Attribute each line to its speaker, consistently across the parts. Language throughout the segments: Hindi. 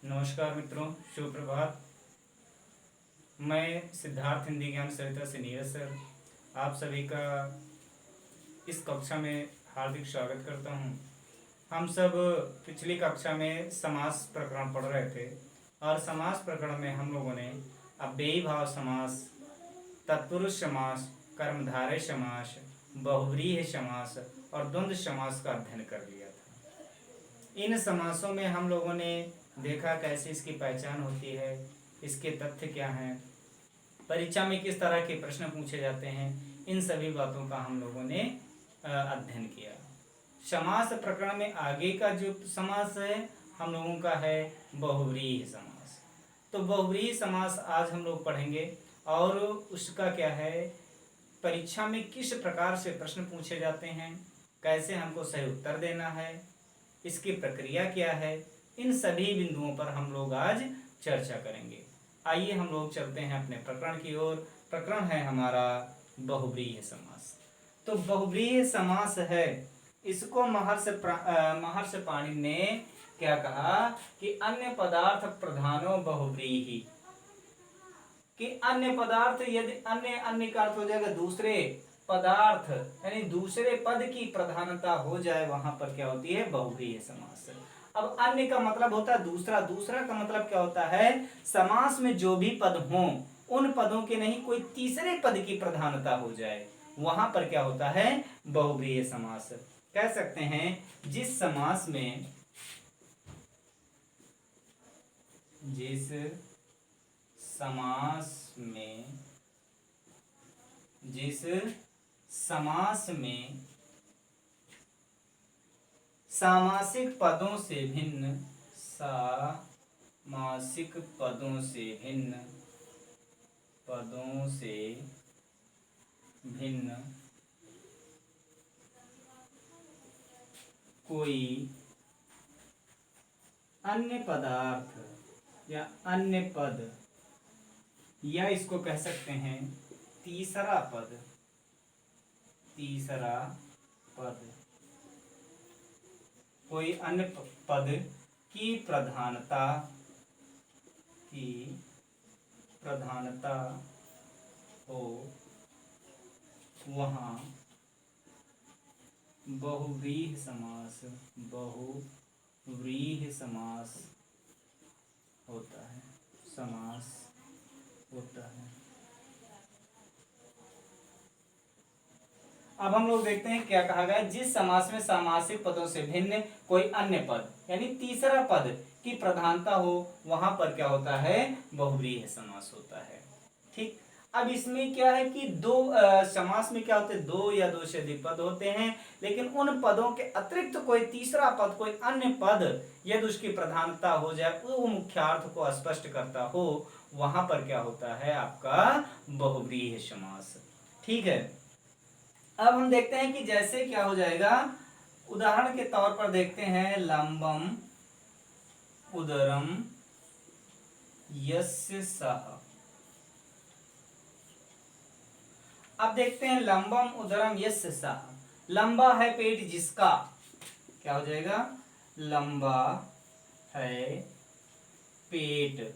Speaker 1: नमस्कार मित्रों, शुभ प्रभात। मैं सिद्धार्थ हिंदी ज्ञान सरिता से नीरज सर आप सभी का इस कक्षा में हार्दिक स्वागत करता हूं। हम सब पिछली कक्षा में समास प्रकरण पढ़ रहे थे और समास प्रकरण में हम लोगों ने अव्ययी भाव समास, तत्पुरुष समास, कर्मधारय समास, बहुव्रीहि समास और द्वंद्व समास का अध्ययन कर लिया था। इन समासों में हम लोगों ने देखा कैसे इसकी पहचान होती है, इसके तथ्य क्या हैं, परीक्षा में किस तरह के प्रश्न पूछे जाते हैं, इन सभी बातों का हम लोगों ने अध्ययन किया। समास प्रकरण में आगे का जो समास है हम लोगों का है बहुव्रीहि समास। तो बहुव्रीहि समास आज हम लोग पढ़ेंगे और उसका क्या है, परीक्षा में किस प्रकार से प्रश्न पूछे जाते हैं, कैसे हमको सही उत्तर देना है, इसकी प्रक्रिया क्या है, इन सभी बिंदुओं पर हम लोग आज चर्चा करेंगे। आइए हम लोग चलते हैं अपने प्रकरण की ओर। प्रकरण है हमारा बहुव्रीहि समास। तो बहुव्रीहि समास है, इसको महर्षि पाणिनि ने क्या कहा कि अन्य पदार्थ प्रधानो बहुव्रीहि, कि अन्य पदार्थ, यदि अन्य अन्य का अर्थ हो जाएगा दूसरे पदार्थ, यानी दूसरे पद की प्रधानता हो जाए, वहां पर क्या होती है, बहुव्रीहि समास। अब अन्य का मतलब होता है दूसरा, दूसरा का मतलब क्या होता है, समास में जो भी पद हों उन पदों के नहीं कोई तीसरे पद की प्रधानता हो जाए, वहां पर क्या होता है, बहुव्रीहि समास। कह सकते हैं जिस समास में जिस समास में सामासिक पदों से भिन्न, सामासिक पदों से भिन्न कोई अन्य पदार्थ या अन्य पद, या इसको कह सकते हैं तीसरा पद, कोई अन्य पद की प्रधानता हो, वहाँ बहुव्रीहि समास होता है, अब हम लोग देखते हैं क्या कहा गया। जिस समास में सामासिक पदों से भिन्न कोई अन्य पद यानी तीसरा पद की प्रधानता हो, वहां पर क्या होता है, बहुव्रीहि समास होता है। ठीक। अब इसमें क्या है कि दो समास में क्या होते हैं, दो या दो से अधिक पद होते हैं, लेकिन उन पदों के अतिरिक्त कोई तीसरा पद, कोई अन्य पद यदि उसकी प्रधानता हो जाए, वो मुख्यार्थ को स्पष्ट करता हो, वहां पर क्या होता है आपका बहुव्रीहि समास। ठीक है। अब हम देखते हैं कि जैसे क्या हो जाएगा, उदाहरण के तौर पर देखते हैं, लंबम उदरम यस्य सः। अब देखते हैं लंबम उदरम यस्य सः, लंबा है पेट जिसका, क्या हो जाएगा, लंबा है पेट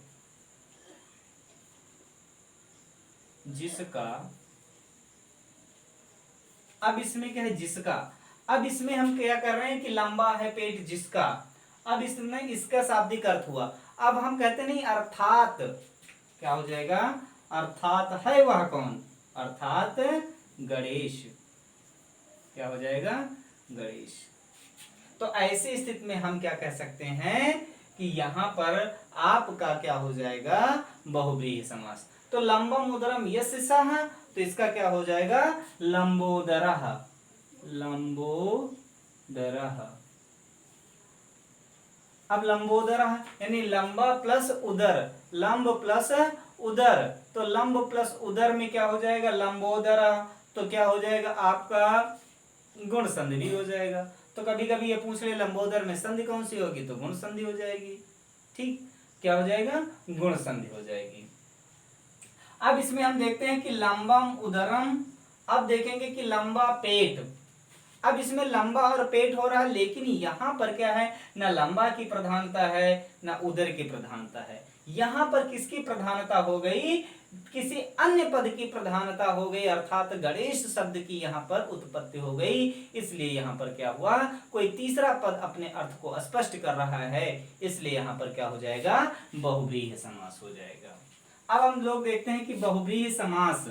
Speaker 1: जिसका। अब इसमें क्या है, जिसका। अब इसमें हम क्या कर रहे हैं कि लंबा है पेट जिसका, अब इसमें इसका शाब्दिक अर्थ हुआ। अब हम कहते नहीं अर्थात, क्या हो जाएगा, अर्थात है वह कौन, अर्थात गणेश, क्या हो जाएगा, गणेश। तो ऐसी स्थिति में हम क्या कह सकते हैं कि यहां पर आपका क्या हो जाएगा, बहुव्रीहि समास। तो लंबम उदरम यस्य सः, तो इसका क्या हो जाएगा, लंबोदरः, अब लंबोदरः यानी लंबा प्लस उदर, लंब प्लस उदर, तो लंब प्लस उदर में क्या हो जाएगा, लंबोदरः। तो क्या हो जाएगा आपका गुण संधि भी हो जाएगा। तो कभी कभी ये पूछ रहे लंबोदर में संधि कौन सी होगी, तो गुण संधि हो जाएगी। ठीक, क्या हो जाएगा, गुण संधि हो जाएगी। अब इसमें हम देखते हैं कि लंबम उदरम, अब देखेंगे कि लंबा पेट। अब इसमें लंबा और पेट हो रहा है, लेकिन यहाँ पर क्या है, ना लंबा की प्रधानता है ना उदर की प्रधानता है। यहाँ पर किसकी प्रधानता हो गई, किसी अन्य पद की प्रधानता हो गई, अर्थात गणेश शब्द की यहाँ पर उत्पत्ति हो गई। इसलिए यहाँ पर क्या हुआ, कोई तीसरा पद अपने अर्थ को स्पष्ट कर रहा है, इसलिए यहाँ पर क्या हो जाएगा, बहुव्रीहि समास हो जाएगा। अब हम लोग देखते हैं कि बहुव्रीहि समास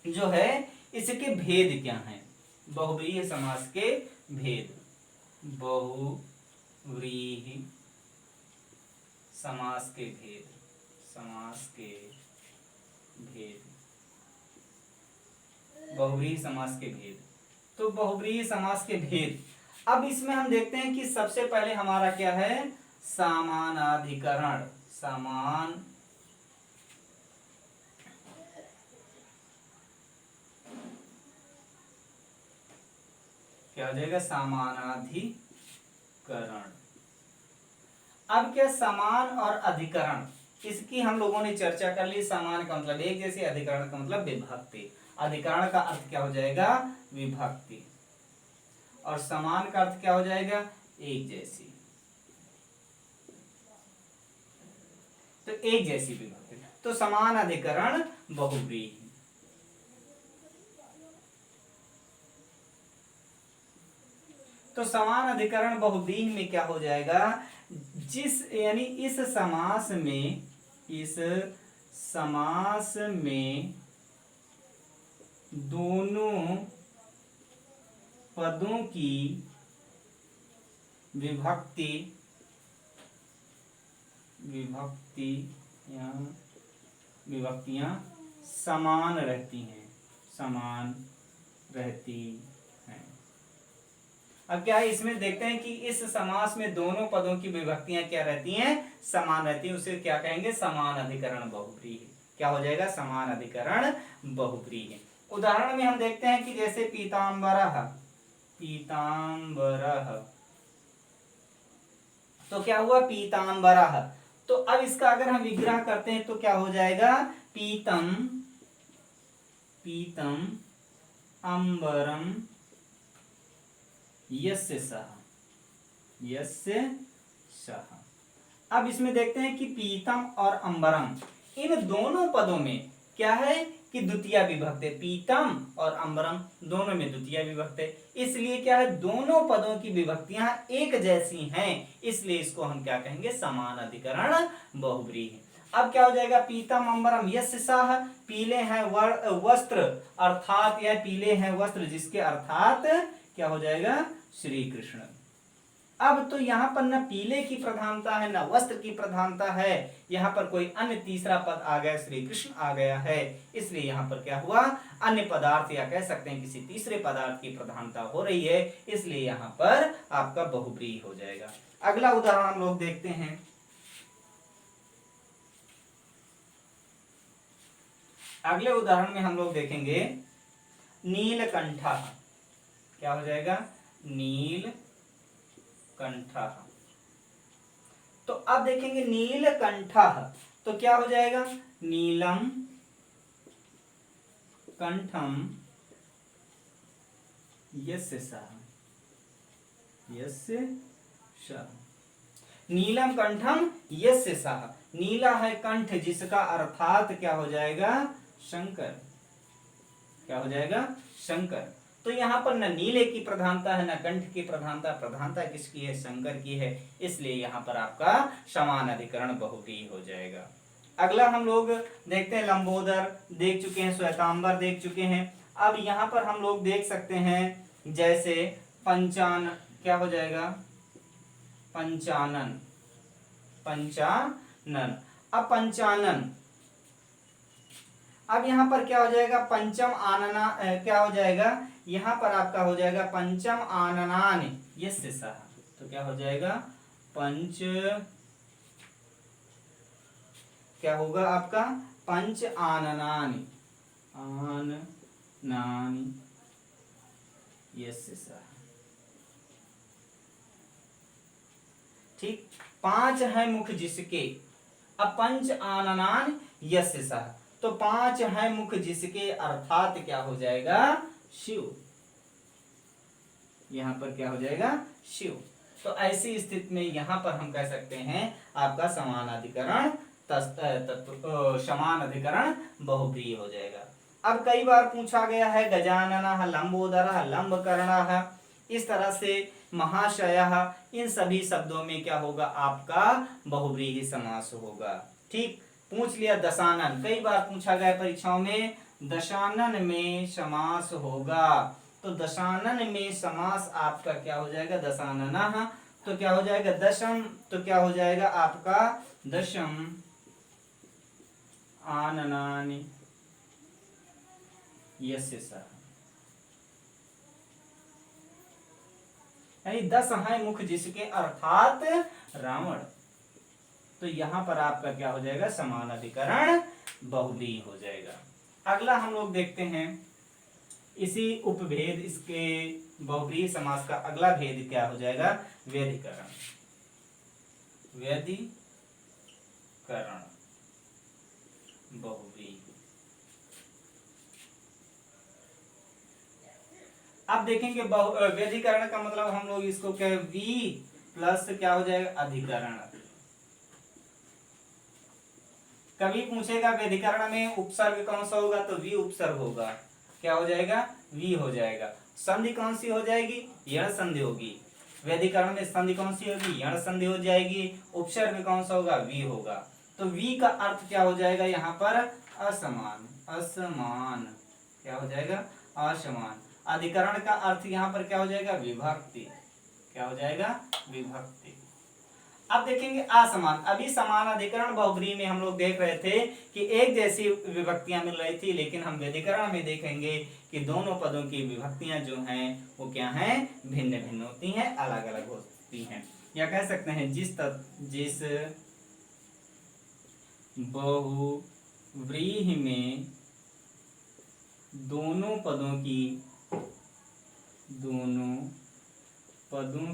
Speaker 1: जो है इसके भेद क्या हैं। बहुव्रीहि समास के भेद, बहुव्रीहि समास के भेद, समास के भेद, बहुव्रीहि समास के भेद। तो बहुव्रीहि समास के भेद, अब इसमें हम देखते हैं कि सबसे पहले हमारा क्या है, समानाधिकरण। समान क्या हो जाएगा, समानाधिकरण। अब क्या, समान और अधिकरण, इसकी हम लोगों ने चर्चा कर ली। समान का मतलब एक जैसे, अधिकरण का मतलब विभक्ति। अधिकरण का अर्थ क्या हो जाएगा, विभक्ति, और समान का अर्थ क्या हो जाएगा, एक जैसी। तो एक जैसी विभक्ति, तो समान अधिकरण बहुव्रीहि। तो समान अधिकरण बहुव्रीहि में क्या हो जाएगा, जिस यानी इस समास में, इस समास में दोनों पदों की विभक्ति, विभक्तियां समान रहती हैं, समान रहती हैं। अब क्या है, इसमें देखते हैं कि इस समास में दोनों पदों की विभक्तियां क्या रहती हैं, समान रहती हैं। उसे क्या कहेंगे, समान अधिकरण बहुव्रीहि। क्या हो जाएगा, समान अधिकरण बहुव्रीहि। उदाहरण में हम देखते हैं कि जैसे पीताम्बरः, पीताम्बरः, तो क्या हुआ, पीताम्बरः। तो अब इसका अगर हम विग्रह करते हैं तो क्या हो जाएगा, पीतम, पीतम अंबरम यस्य सः, यस्य सः। अब इसमें देखते हैं कि पीतम और अंबरम, इन दोनों पदों में क्या है कि द्वितीय विभक्त है। पीतम और अंबरम दोनों में द्वितीय विभक्त है, इसलिए क्या है, दोनों पदों की विभक्तियां एक जैसी हैं, इसलिए इसको हम क्या कहेंगे, समान अधिकरण बहुव्रीहि। अब क्या हो जाएगा, पीतम अंबरम यस्य सः, पीले हैं वस्त्र, अर्थात यह पीले हैं वस्त्र, जिसके अर्थात क्या हो जाएगा, श्री कृष्ण। अब तो यहाँ पर न पीले की प्रधानता है, न वस्त्र की प्रधानता है, यहाँ पर कोई अन्य तीसरा पद आ गया, श्री कृष्ण आ गया है, इसलिए यहाँ पर क्या हुआ, अन्य पदार्थ, या कह सकते हैं किसी तीसरे पदार्थ की प्रधानता हो रही है, इसलिए यहाँ पर आपका बहुव्रीहि हो जाएगा। अगला उदाहरण हम लोग देखते हैं। अगले उदाहरण में हम लोग देखेंगे नीलकंठः। क्या हो जाएगा, नीलकंठः। तो अब देखेंगे नीलकंठः, तो क्या हो जाएगा, नीलम कंठम यस्य सः, यस्य सः। नीलम कंठम यस्य सः, नीला है कंठ जिसका, अर्थात क्या हो जाएगा, शंकर। क्या हो जाएगा, शंकर। तो यहाँ पर न नीले की प्रधानता है, न कंठ की प्रधानता, प्रधानता किसकी है, शंकर की है, इसलिए यहाँ पर आपका समान अधिकरण बहुव्रीहि हो जाएगा। अगला हम लोग देखते हैं, लंबोदर देख चुके हैं, श्वेतांबर देख चुके हैं। अब यहाँ पर हम लोग देख सकते हैं, जैसे पंचान, क्या हो जाएगा, पंचानन, पंचानन। अब पंचानन, अब यहाँ पर क्या हो जाएगा, पंचम आनना, क्या हो जाएगा, यहाँ पर आपका हो जाएगा पंचम आननानि यस्य सः। तो क्या हो जाएगा, पंच, क्या होगा आपका, पंच आननानि, आननानि यस्य सः। ठीक, पांच है मुख जिसके, अब पंच आननान यस्य सः, तो पांच है मुख जिसके, अर्थात क्या हो जाएगा, शिव। यहाँ पर क्या हो जाएगा, शिव। तो ऐसी स्थिति में यहाँ पर हम कह सकते हैं आपका समानाधिकरण समान अधिकरण बहुव्रीहि हो जाएगा। अब कई बार पूछा गया है गजाननः लंबोदरः लंबकर्णः, इस तरह से महाशयः, इन सभी शब्दों में क्या होगा आपका बहुव्रीहि समास होगा। ठीक, पूछ लिया दशानन, कई बार पूछा गया परीक्षाओं में दशानन में समास होगा, तो दशानन में समास आपका क्या हो जाएगा, दशाननः, तो क्या हो जाएगा दशम, तो क्या हो जाएगा आपका दशम आननानि यस्य सः, यानी 10 हैं मुख जिसके अर्थात रावण। तो यहां पर आपका क्या हो जाएगा, समानाधिकरण बहुव्रीहि हो जाएगा। अगला हम लोग देखते हैं इसी उपभेद, इसके बहुव्रीहि समास का अगला भेद क्या हो जाएगा, व्यधिकरण। व्यधिकरण बहुव्रीहि। अब देखेंगे व्यधिकरण का मतलब हम लोग इसको क्या, वी प्लस क्या हो जाएगा, अधिकरण। कभी पूछेगा व्यधिकरण में उपसर्ग कौन सा होगा, तो वी उपसर्ग होगा, क्या हो जाएगा, वी हो जाएगा। संधि कौन सी हो जाएगी, यण संधि होगी। व्यधिकरण में संधि कौन सी होगी, यण संधि हो जाएगी। उपसर्ग कौन सा होगा, वी होगा। तो वी का अर्थ क्या हो जाएगा यहाँ पर, असमान। असमान क्या हो जाएगा, असमान। अधिकरण का अर्थ यहाँ पर क्या हो जाएगा, विभक्ति। क्या हो जाएगा, विभक्ति। अब देखेंगे असमान। अभी समान अधिकरण बहुव्रीहि में हम लोग देख रहे थे कि एक जैसी विभक्तियां मिल रही थी, लेकिन हम व्यधिकरण में देखेंगे कि दोनों पदों की विभक्तियां जो हैं वो क्या हैं, भिन्न भिन्न होती हैं, अलग अलग होती हैं। या कह सकते हैं जिस बहुव्रीहि में दोनों पदों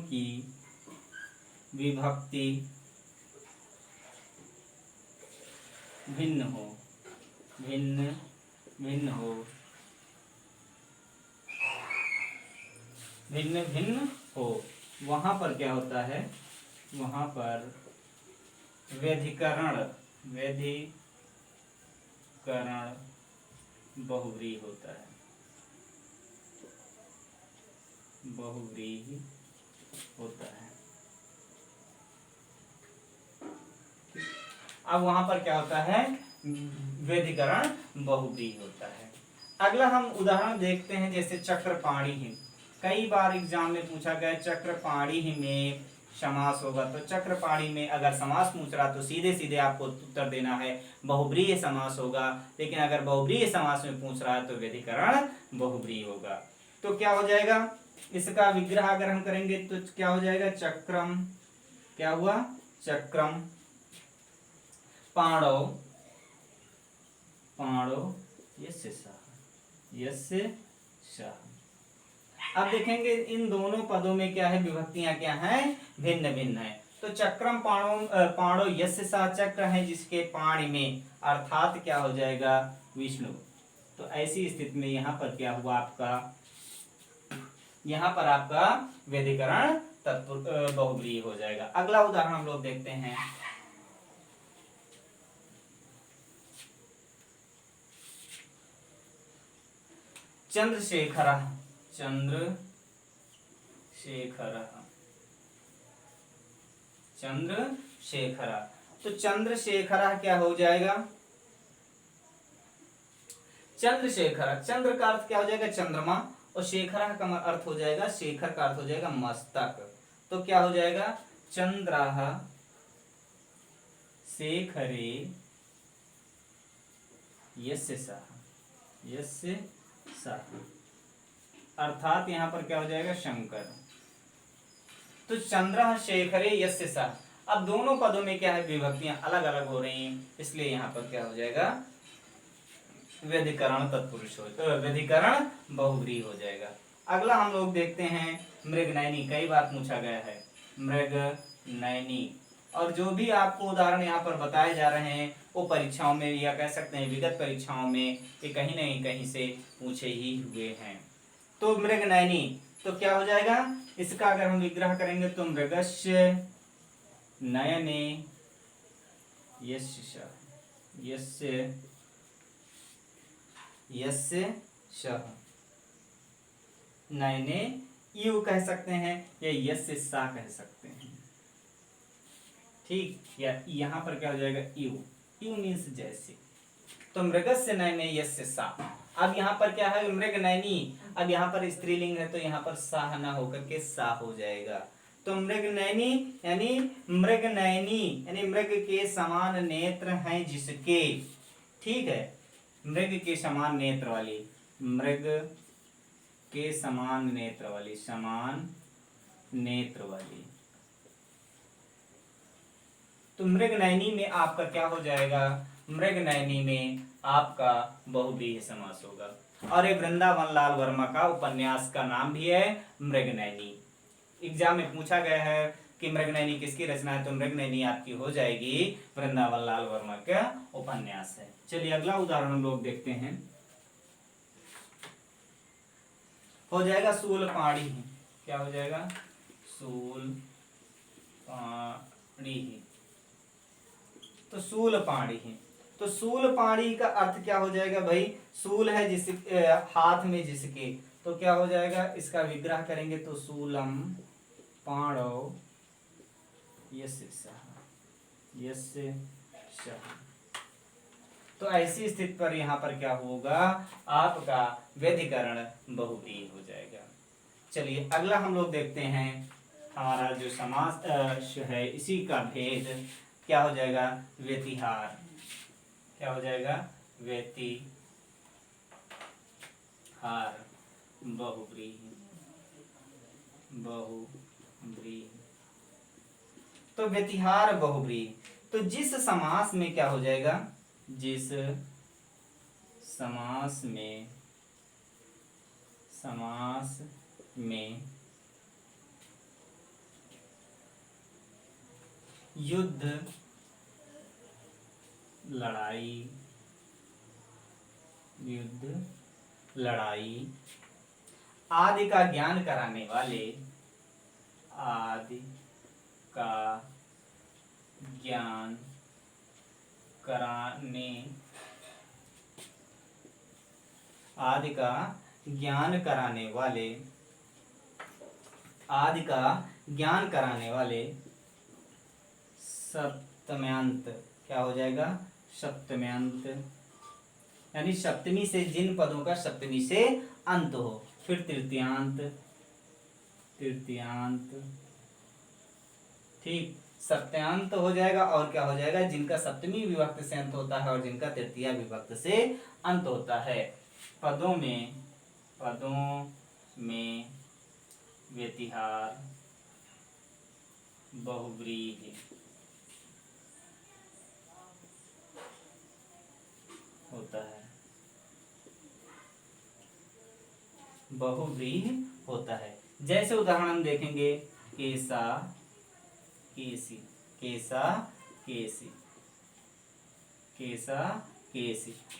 Speaker 1: की विभक्ति भिन्न भिन्न हो, वहां पर क्या होता है, वहां पर व्यधिकरण बहुव्रीहि होता है, बहुव्रीहि होता है। अब वहां पर क्या होता है, व्यधिकरण बहुव्रीहि होता है। अगला हम उदाहरण देखते हैं, जैसे चक्रपाणिहि। कई बार एग्जाम में पूछा गया चक्रपाणिहि में समास होगा, तो चक्रपाणि में अगर समास पूछ रहा तो सीधे सीधे आपको उत्तर देना है बहुव्रीहि समास होगा। लेकिन अगर बहुव्रीहि समास में पूछ रहा है तो व्यधिकरण बहुव्रीहि होगा। तो क्या हो जाएगा, इसका विग्रह अगर हम करेंगे तो क्या हो जाएगा, चक्रम, क्या हुआ, चक्रम, पाणौ, यस्य सः। अब देखेंगे इन दोनों पदों में क्या है, विभक्तियां क्या हैं, भिन्न भिन्न है। तो चक्रम पाणौ यस्य सः, चक्र है जिसके पाणि में, अर्थात क्या हो जाएगा, विष्णु। तो ऐसी स्थिति में यहाँ पर क्या हुआ आपका, यहाँ पर आपका व्यधिकरण तत्पुरुष बहुव्रीहि हो जाएगा। अगला उदाहरण हम लोग देखते हैं, चंद्रशेखरः, चंद्रशेखरः। तो चंद्रशेखरः क्या हो जाएगा, चंद्रशेखरः, चंद्र का अर्थ क्या हो जाएगा, चंद्रमा, और शेखरः का अर्थ हो जाएगा, शेखर का अर्थ हो जाएगा मस्तक। तो क्या हो जाएगा, चंद्रः शेखरे यस्य सः, अर्थात यहाँ पर क्या हो जाएगा, शंकर। तो चंद्रः शेखरे यस्य सः। अब दोनों पदों में क्या है, विभक्तियां अलग अलग हो रही हैं, इसलिए यहाँ पर क्या हो जाएगा, व्यधिकरण तत्पुरुष हो, तो व्यधिकरण बहुव्रीहि हो जाएगा। अगला हम लोग देखते हैं मृगनयनी। कई बार पूछा गया है मृगनयनी, और जो भी आपको उदाहरण यहाँ पर बताए जा रहे हैं वो परीक्षाओं में, या कह सकते हैं विगत परीक्षाओं में ये कहीं नहीं कहीं से पूछे ही हुए हैं। तो मृगनयनी, तो क्या हो जाएगा, इसका अगर हम विग्रह करेंगे तो मृगस्य नयने यस्य यस्य यस्य शः नयने यू कह सकते हैं या यस्य सा कह सकते हैं। ठीक, या यहाँ पर क्या हो जाएगा, यू, यू मीन्स जैसे। तो मृगस्य नयने यस्य सा। अब यहाँ पर क्या है, मृग नयनी, अब यहाँ पर स्त्रीलिंग है तो यहाँ पर साह ना होकर के सा हो जाएगा। तो मृग नयनी यानी मृग नयनी यानी मृग के समान नेत्र हैं जिसके, ठीक है, मृग के समान नेत्र वाली, मृग के समान नेत्र वाली, समान नेत्र वाली। तो मृग नयनी में आपका क्या हो जाएगा, मृग नयनी में आपका बहुव्रीहि समास होगा। और ये वृंदावन लाल वर्मा का उपन्यास का नाम भी है मृग नयनी। एग्जाम में पूछा गया है कि मृग नयनी किसकी रचना है, तो मृग नयनी आपकी हो जाएगी वृंदावन लाल वर्मा का उपन्यास है। चलिए अगला उदाहरण हम लोग देखते हैं, हो जाएगा शूलपाणि। क्या हो जाएगा, शूलपाणि। तो शूलपाणि, तो शूलपाणि का अर्थ क्या हो जाएगा भाई, शूल है जिसके हाथ में जिसके, तो क्या हो जाएगा, इसका विग्रह करेंगे तो शूलम पाणौ यस्य सः। तो ऐसी स्थिति पर यहाँ पर क्या होगा, आपका व्यधिकरण बहुव्रीहि हो जाएगा। चलिए अगला हम लोग देखते हैं, हमारा जो समास है इसी का भेद क्या हो जाएगा, व्यतिहार। क्या हो जाएगा, व्यतिहार बहुव्रीहि। तो व्यतिहार बहुव्रीहि, तो जिस समास में क्या हो जाएगा, जिस समास में युद्ध लड़ाई आदि का ज्ञान कराने वाले, आदि का ज्ञान कराने वाले सप्तम्यंत। क्या हो जाएगा, सप्तम्यंत, यानी सप्तमी से जिन पदों का सप्तमी से अंत हो। फिर तृतीयांत, ठीक, सप्तम्यंत हो जाएगा। और क्या हो जाएगा, जिनका सप्तमी विभक्त से अंत होता है और जिनका तृतीया विभक्त से अंत होता है। पदों में व्यतिहार बहुव्रीहि होता है। जैसे उदाहरण हम देखेंगे, केसा केसी,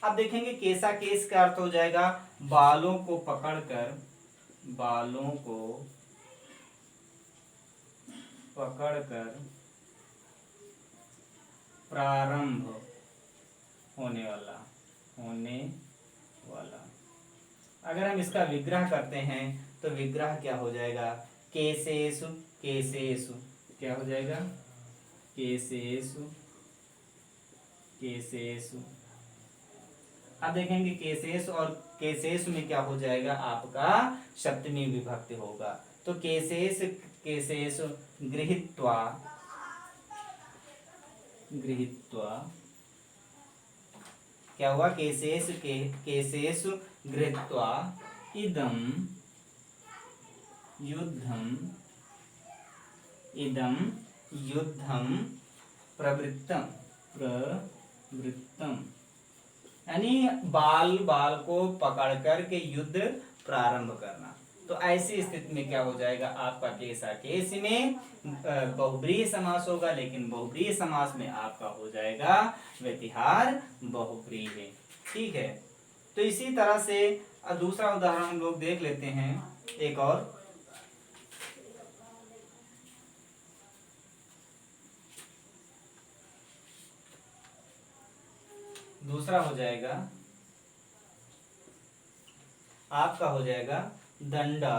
Speaker 1: अब देखेंगे केसा केस का अर्थ हो जाएगा बालों को पकड़कर प्रारंभ होने वाला। अगर हम इसका विग्रह करते हैं तो विग्रह क्या हो जाएगा, केसेषु। क्या हो जाएगा, केसेषु। अब देखेंगे केसेषु और केसेषु में क्या हो जाएगा, आपका सप्तमी विभक्ति होगा। तो केसेषु गृहीत्वा क्या हुआ, केसेषु गृहीत्वा इदं युद्धं प्रवृत्तम, यानी बाल को पकड़ कर के युद्ध प्रारंभ करना। तो ऐसी स्थिति में क्या हो जाएगा, आपका केसा केस में बहुव्रीहि समास होगा, लेकिन बहुव्रीहि समास में आपका हो जाएगा व्यतिहार बहुव्रीहि। ठीक है, तो इसी तरह से दूसरा उदाहरण हम लोग देख लेते हैं एक और। दूसरा हो जाएगा आपका, हो जाएगा दंडा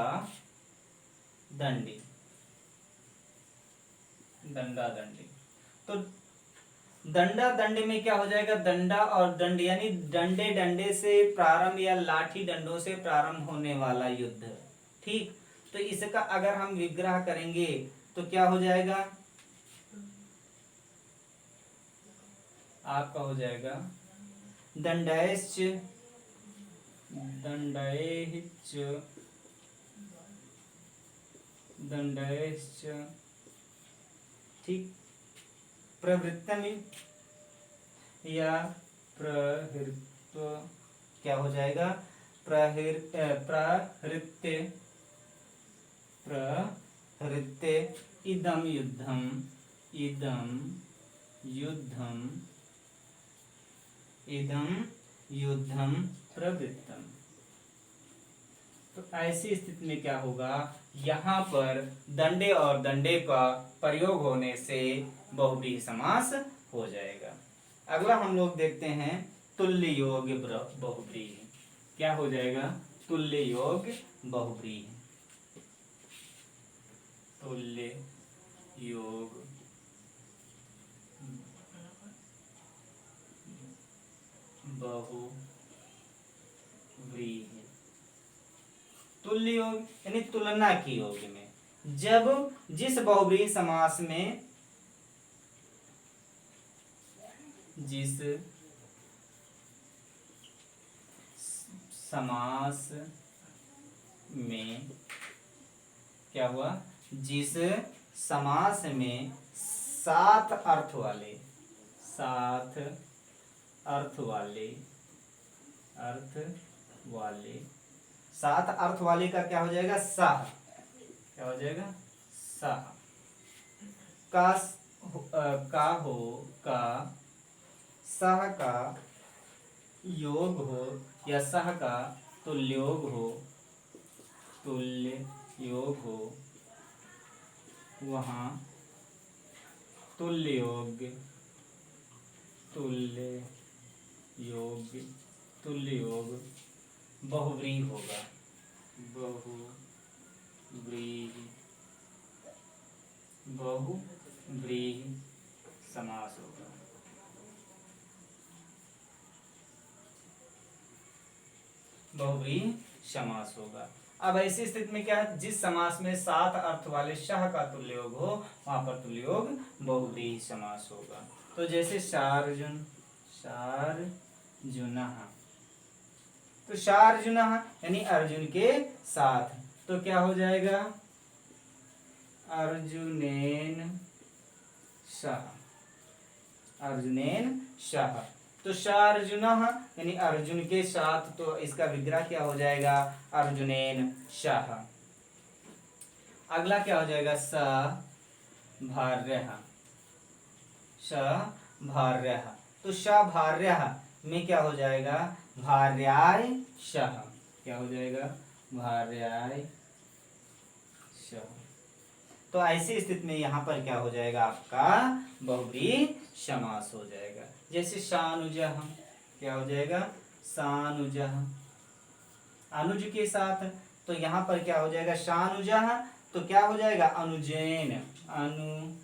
Speaker 1: दंडी। दंडा दंडी। तो दंडा दंडी में क्या हो जाएगा, दंडा और दंड यानी डंडे डंडे से प्रारंभ या लाठी डंडों से प्रारंभ होने वाला युद्ध। ठीक, तो इसका अगर हम विग्रह करेंगे तो क्या हो जाएगा, आपका हो जाएगा दंडैश्च दंडैश्च दंडैश्च, ठीक, प्रवृत्तम या प्रहृत्व, क्या हो जाएगा, प्रहृत्य प्रहृत्य इदम युद्धम, इदम युद्धम, इदम युद्धम प्रवृत्तम। तो ऐसी स्थिति में क्या होगा, यहाँ पर दंडे और दंडे का प्रयोग होने से बहुव्रीहि समास हो जाएगा। अगला हम लोग देखते हैं तुल्य योग बहुव्रीहि। क्या हो जाएगा, तुल्य योग बहुव्रीहि। तुल्य योग बहुव्रीहि। तुल्य योग यानी तुलना की योग में, जब जिस बहुव्रीहि समास में, जिस समास में क्या हुआ, जिस समास में सात अर्थ वाले, सात अर्थ वाले, अर्थ वाले, सात अर्थ वाले का क्या हो जाएगा, साह, क्या हो जाएगा, साह का हो, का सह का योग हो या सह का तुल्योग हो, तुल्य योग हो, वहाँ तुल्य योग, तुल्य योग, तुल्य योग बहुव्रीहि होगा, बहुव्रीहि, बहुव्रीहि समास होगा। बहुव्रीहि समास होगा। अब ऐसी स्थिति में क्या है, जिस समास में सात अर्थ वाले शह का तुल्य योग हो वहां पर तुल्य योग बहुव्रीहि समास होगा। तो जैसे शार्जुन, शार्जुनः, तो शार्जुनः यानी अर्जुन के साथ, तो क्या हो जाएगा, अर्जुनेन सह, अर्जुनेन सह। तो शार्जुनः यानी अर्जुन के साथ, तो इसका विग्रह क्या हो जाएगा, अर्जुनेन सह। अगला क्या हो जाएगा, सभार्यः, सभार्यः। तो सभार्यः में क्या हो जाएगा, भार्याय सह, क्या हो जाएगा, भार्याय सह। तो ऐसी स्थिति में यहाँ पर क्या हो जाएगा, आपका बहुव्रीहि समास हो जाएगा। जैसे शानुजः, क्या हो जाएगा, शानुजः, अनुज के साथ, तो यहाँ पर क्या हो जाएगा, शानुजः, तो क्या हो जाएगा, अनुजेन, अनुजेन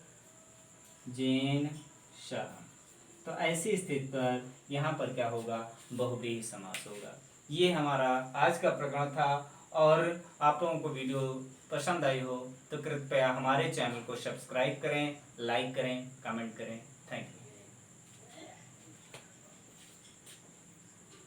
Speaker 1: सह। तो ऐसी स्थिति पर यहाँ पर क्या होगा, बहुव्रीहि समास होगा। ये हमारा आज का प्रकरण था, और आप लोगों को वीडियो पसंद आई हो तो कृपया हमारे चैनल को सब्सक्राइब करें, लाइक करें, कमेंट करें। Thank you.